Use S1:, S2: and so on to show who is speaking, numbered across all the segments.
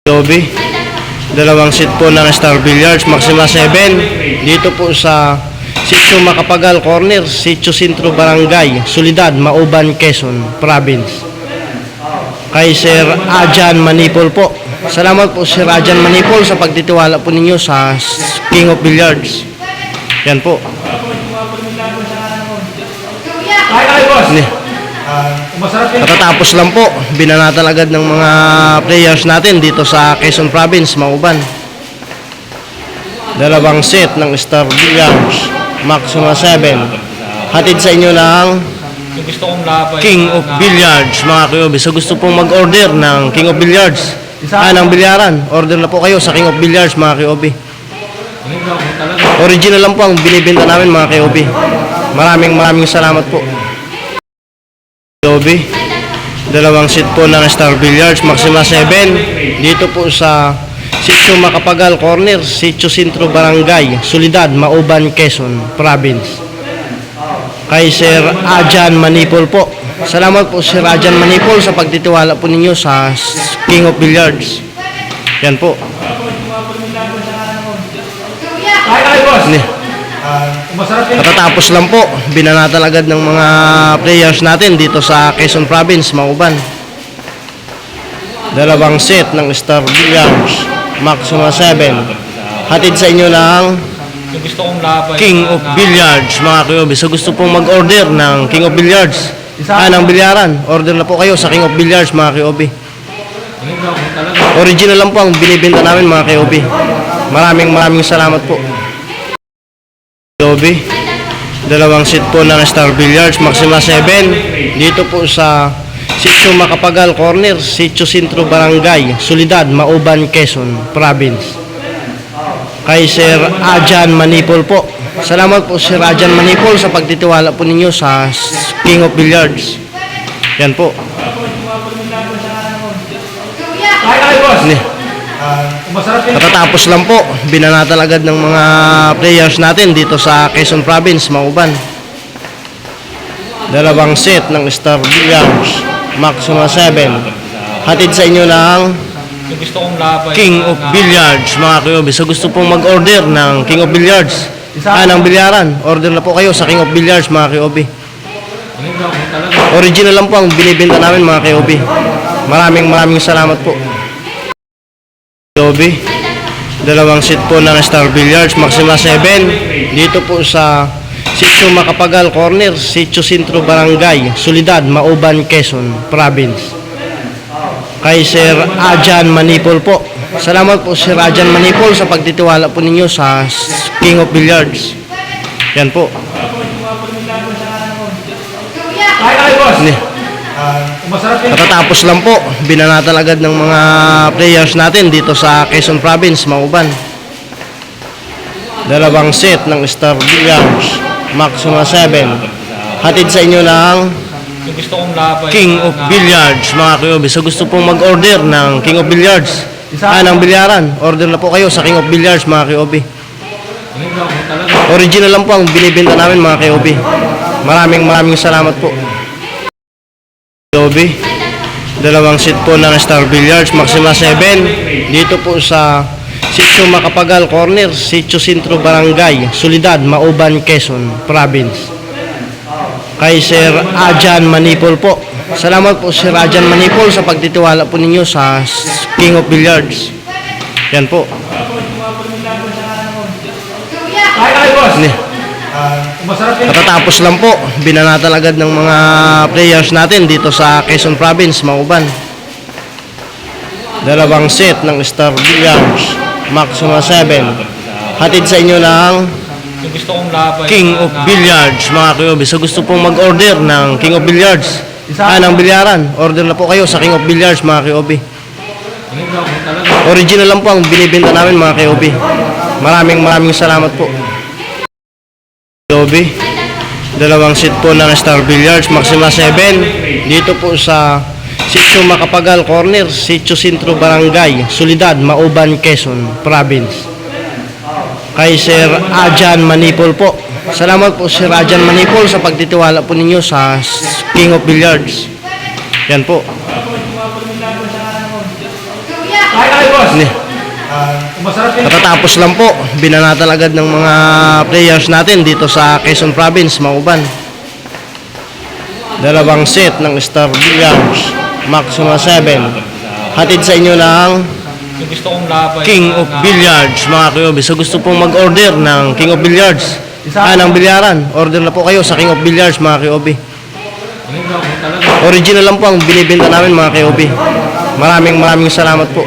S1: Lobby. Dalawang seat po ng Star Billiards, Maxima 7. Dito po sa Sitio Macapagal Corner, Sitio Sentro Barangay, Soledad, Mauban, Quezon Province. Kay Sir Ajan Manipol po. Salamat po Sir Ajan Manipol sa pagtitiwala po ninyo sa King of Billiards. Yan po. Katatapos lang po, binanatan agad ng mga players natin dito sa Quezon Province, Mauban. Dalawang set ng Star Billiards, Maxima 7. Hatid sa inyo ng King of Billiards, mga kuyobi. So gusto pong mag-order ng King of Billiards, ng bilyaran, order na po kayo sa King of Billiards, mga kuyobi. Original lang po ang binibenta namin, mga kuyobi. Maraming salamat po. Lobby. Dalawang seat po ng Star Billiards, Maxima 7. Dito po sa Sitio Macapagal Corner, Sitio Sentro Barangay, Soledad, Mauban, Quezon Province. Kay Sir Ajan Manipol po. Salamat po Sir Ajan Manipol sa pagtitiwala po ninyo sa King of Billiards. Yan po. Katatapos lang po, binanatan agad ng mga players natin dito sa Quezon Province, Mauban. Dalawang set ng Star Billiards, Maxima 7. Hatid sa inyo ng King of Billiards, mga kuyobi. So gusto pong mag-order ng King of Billiards, ng bilyaran, order na po kayo sa King of Billiards, mga kuyobi. Original lang po ang binibenta namin, mga kuyobi. Maraming salamat po. Lobby. Dalawang seat po ng Star Billiards, Maxima 7. Dito po sa Sitio Macapagal Corner, Sitio Sentro Barangay, Soledad, Mauban, Quezon Province. Kay Sir Ajan Manipol po. Salamat po Sir Ajan Manipol sa pagtitiwala po ninyo sa King of Billiards. Yan po. Katatapos lang po, binanatan agad ng mga players natin dito sa Quezon Province, Mauban. Dalawang set ng Star Billiards, Maxima 7. Hatid sa inyo ng King of Billiards, mga kuyobi. So gusto pong mag-order ng King of Billiards, ng bilyaran, order na po kayo sa King of Billiards, mga kuyobi. Original lang po ang binibenta namin, mga kuyobi. Maraming salamat po. Lobby. Dalawang seat po ng Star Billiards, Maxima 7. Dito po sa Sitio Macapagal Corner, Sitio Sentro Barangay, Soledad, Mauban, Quezon Province. Kay Sir Ajan Manipol po. Salamat po Sir Ajan Manipol sa pagtitiwala po ninyo sa King of Billiards. Yan po. Katatapos lang po, binanatan agad ng mga players natin dito sa Quezon Province, Mauban. Dalawang set ng Star Billiards, Maxima 7. Hatid sa inyo ng King of Billiards, mga kuyobi. So gusto pong mag-order ng King of Billiards, ng bilyaran, order na po kayo sa King of Billiards, mga kuyobi. Original lang po ang binibenta namin, mga kuyobi. Maraming salamat po. Lobby. Dalawang seat po ng Star Billiards, Maxima 7. Dito po sa Sitio Macapagal Corner, Sitio Sentro Barangay, Soledad, Mauban, Quezon Province. Kay Sir Ajan Manipol po. Salamat po Sir Ajan Manipol sa pagtitiwala po ninyo sa King of Billiards. Yan po. Katatapos lang po, binanatan agad ng mga players natin dito sa Quezon Province, Mauban. Dalawang set ng Star Billiards, Maxima 7. Hatid sa inyo ng King of Billiards, mga kuyobi. So gusto pong mag-order ng King of Billiards, ng bilyaran, order na po kayo sa King of Billiards, mga kuyobi. Original lang po ang binibenta namin, mga kuyobi. Maraming salamat po. Lobby. Dalawang seat po ng Star Billiards, Maxima 7. Dito po sa Sitio Macapagal Corner, Sitio Sentro Barangay, Soledad, Mauban, Quezon Province. Kay Sir Ajan Manipol po. Salamat po Sir Ajan Manipol sa pagtitiwala po ninyo sa King of Billiards. Yan po. Ni. Katatapos lang po, binanatan agad ng mga players natin dito sa Quezon Province, Mauban. Dalawang set ng Star Billiards, Maxima 7. Hatid sa inyo ng
S2: Yung gusto kong labay.
S1: King of Billiards, mga kuyobi. So gusto pong mag-order ng King of Billiards, ng bilyaran, order na po kayo sa King of Billiards, mga kuyobi. Original lang po ang binibenta namin, mga kuyobi. Maraming salamat po.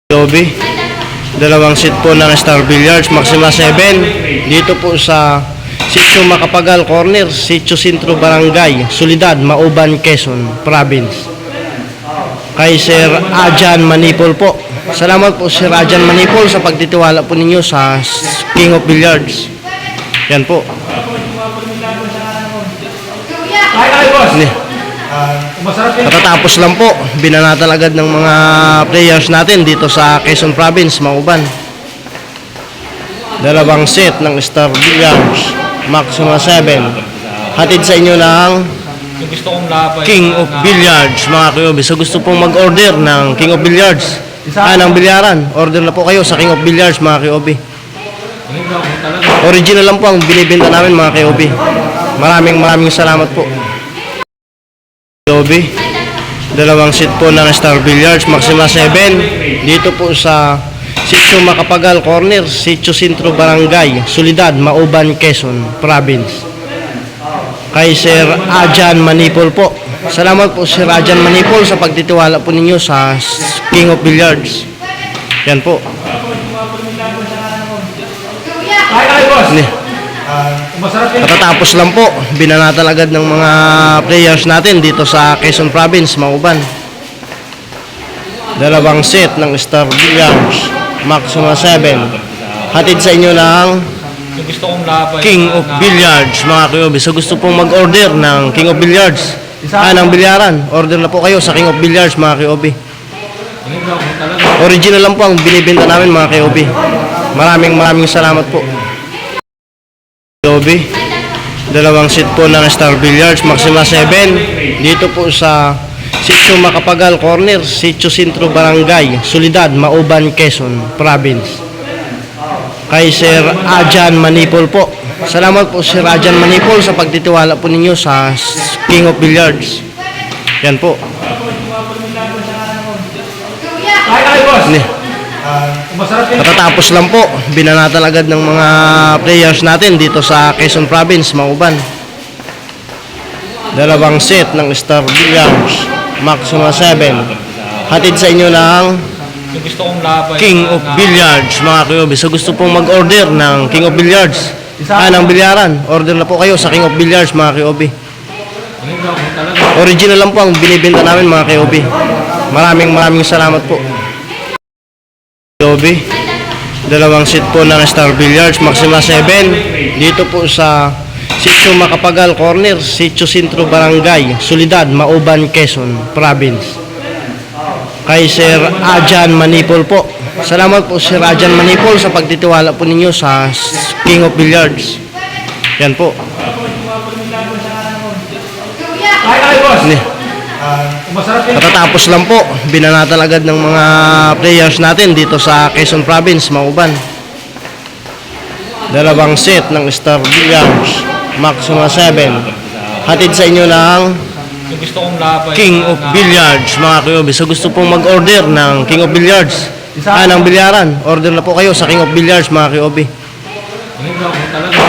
S1: Kuyobi, dalawang set po ng Star Billiards, Maxima 7. Dito po sa Sitio Macapagal Corner, Sitio Sentro Barangay, Solidad, Mauban, Quezon Province. Kay Sir Ajan Manipol po. Salamat po Sir Ajan Manipol sa pagtitiwala po ninyo sa King of Billiards. Yan po. Ni. Katatapos lang po, binanatan agad ng mga players natin dito sa Quezon Province, Mauban. Dalawang set ng Star Billiards, Maxima 7. Hatid sa inyo ng
S2: Yung gusto kong labay.
S1: King of Billiards, mga kuyobi. So gusto pong mag-order ng King of Billiards, ng bilyaran, order na po kayo sa King of Billiards, mga kuyobi. Original lang po ang binibenta namin, mga kuyobi. Maraming salamat po. Kuyobi, dalawang set po ng Star Billiards, Maxima 7. Dito po sa Sitio Macapagal Corner, Sitio Sentro Barangay, Solidad, Mauban, Quezon Province. Kay Sir Ajan Manipol po. Salamat po Sir Ajan Manipol sa pagtitiwala po ninyo sa King of Billiards. Yan po. Ni. Katatapos lang po, binanatan agad ng mga players natin dito sa Quezon Province, Mauban. Dalawang set ng Star Billiards, Maxima 7. Hatid sa inyo ng
S2: Yung gusto kong labay.
S1: King of Billiards, mga kuyobi. So gusto pong mag-order ng King of Billiards, ng bilyaran, order na po kayo sa King of Billiards, mga kuyobi. Original lang po ang binibenta namin, mga kuyobi. Maraming salamat po. Kuyobi, dalawang set po ng Star Billiards, Maxima 7. Dito po sa Sitio Macapagal Corner, Sitio Sentro Barangay, Solidad, Mauban, Quezon Province. Kay Sir Ajan Manipol po. Salamat po Sir Ajan Manipol sa pagtitiwala po ninyo sa King of Billiards. Yan po. Ni. Katatapos lang po, binanatan agad ng mga players natin dito sa Quezon Province, Mauban. Dalawang set ng Star Billiards, Maxima 7. Hatid sa inyo ng
S2: Yung gusto kong labay.
S1: King of Billiards, mga kuyobi. So gusto pong mag-order ng King of Billiards, ng bilyaran, order na po kayo sa King of Billiards, mga kuyobi. Original lang po ang binibenta namin, mga kuyobi. Maraming salamat po. Kuyobi, dalawang set po ng Star Billiards, Maxima 7. Dito po sa Sitio Macapagal Corner, Sitio Sentro Barangay, Solidad, Mauban, Quezon Province. Kay Sir Ajan Manipol po. Salamat po Sir Ajan Manipol sa pagtitiwala po ninyo sa King of Billiards. Yan po. Ni. Katatapos lang po, binanatan agad ng mga players natin dito sa Quezon Province, Mauban. Dalawang set ng Star Billiards, Maxima 7. Hatid sa inyo ng
S2: Yung gusto kong labay.
S1: King of Billiards, mga kuyobi. So gusto pong mag-order ng King of Billiards, ng bilyaran, order na po kayo sa King of Billiards, mga kuyobi.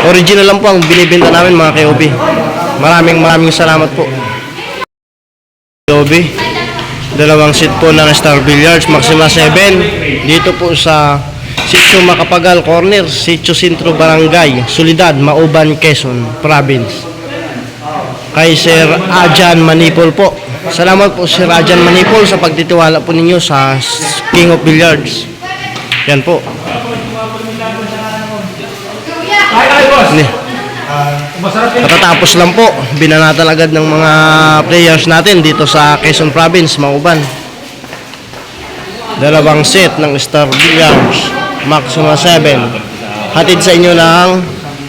S1: Original lang po ang binibenta namin, mga kuyobi. Maraming salamat po. Kuyobi, dalawang set po ng Star Billiards, Maxima 7. Dito po sa Sitio Macapagal Corner, Sitio Sentro Barangay, Solidad, Mauban, Quezon Province. Kay Sir Ajan Manipol po. Salamat po Sir Ajan Manipol sa pagtitiwala po ninyo sa King of Billiards. Yan po. Ni. Katatapos lang po, binanatan agad ng mga players natin dito sa Quezon Province, Mauban. Dalawang set ng Star Billiards, Maxima 7. Hatid sa inyo ng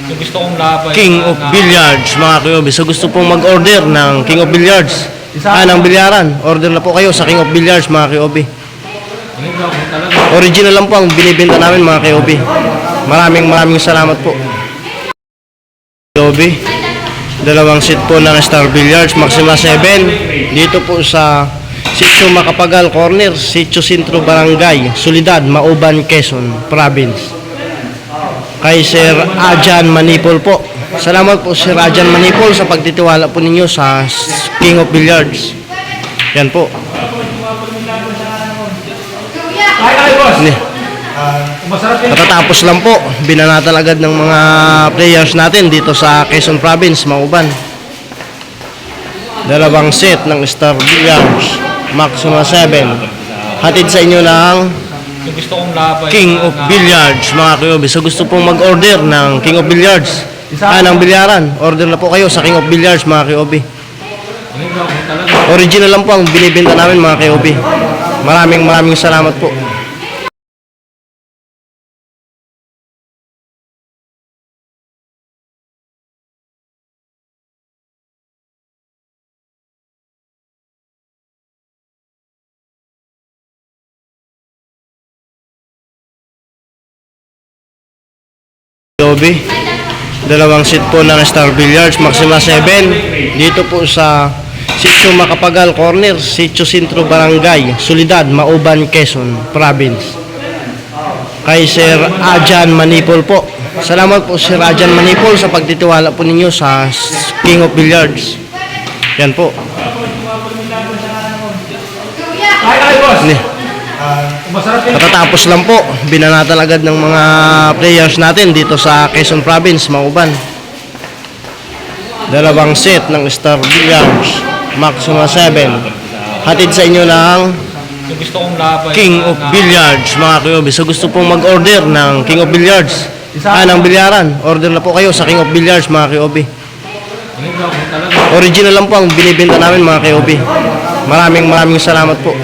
S2: Yung gusto kong labay.
S1: King of Billiards, mga kuyobi. So gusto pong mag-order ng King of Billiards, ng bilyaran, order na po kayo sa King of Billiards, mga kuyobi. Original lang po ang binibenta namin mga KOB. Maraming salamat po. KOB, dalawang seat po ng Star Billiards, Maxima 7. Dito po sa Sitio Macapagal Corner, Sitio Sentro Barangay, Soledad, Mauban, Quezon Province. Kay Sir Ajan Manipol po. Salamat po Sir Ajan Manipol sa pagtitiwala po ninyo sa King of Billiards. Yan po. Katatapos lang po, binanatan agad ng mga players natin dito sa Quezon Province, Mauban. Dalawang set ng Star Billiards, Maxima 7. Hatid sa inyo ng
S2: Yung gusto kong lapay.
S1: King of Billiards, mga KOB. So gusto pong mag-order ng King of Billiards, ng bilyaran, order na po kayo sa King of Billiards, mga KOB. Original lang po ang binibenta namin, mga KOB. Maraming salamat po. KOB, dalawang seat po ng Star Billiards, Maxima 7. Dito po sa Sitio Macapagal Corner, Sitio Sentro Barangay, Soledad, Mauban, Quezon Province. Kay Sir Ajan Manipol po. Salamat po Sir Ajan Manipol sa pagtitiwala po ninyo sa King of Billiards. Yan po. Katatapos lang po, binanatan agad ng mga players natin dito sa Quezon Province, Mauban. Dalawang set ng Star Billiards, Maxima 7. Hatid sa inyo ng
S2: Yung gusto kong lapay.
S1: King of Billiards, mga KOB. So gusto pong mag-order ng King of Billiards, ng bilyaran, order na po kayo sa King of Billiards, mga KOB. Original lang po ang binibenta namin, mga KOB. Maraming salamat po.